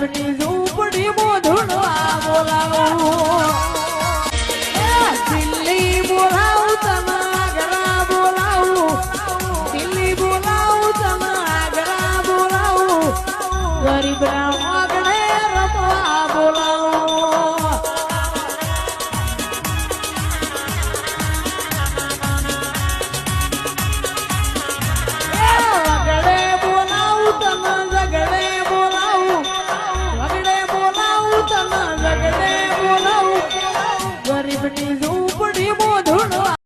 ગરીબની ઝૂંપડી મોઢુણવા બોલાવું દિલ્હી બોલાવું તને આગ્રા બોલાવું દિલ્હી બોલાવું તને આગ્રા બોલાવું ગરીબના આગળે રમવા બોલાવું વગડે બોલાવું તને ઝગડે બોલાવું વગડે બોલાવું તને ઝગડે બોલાવું ગરીબની ઝૂંપડી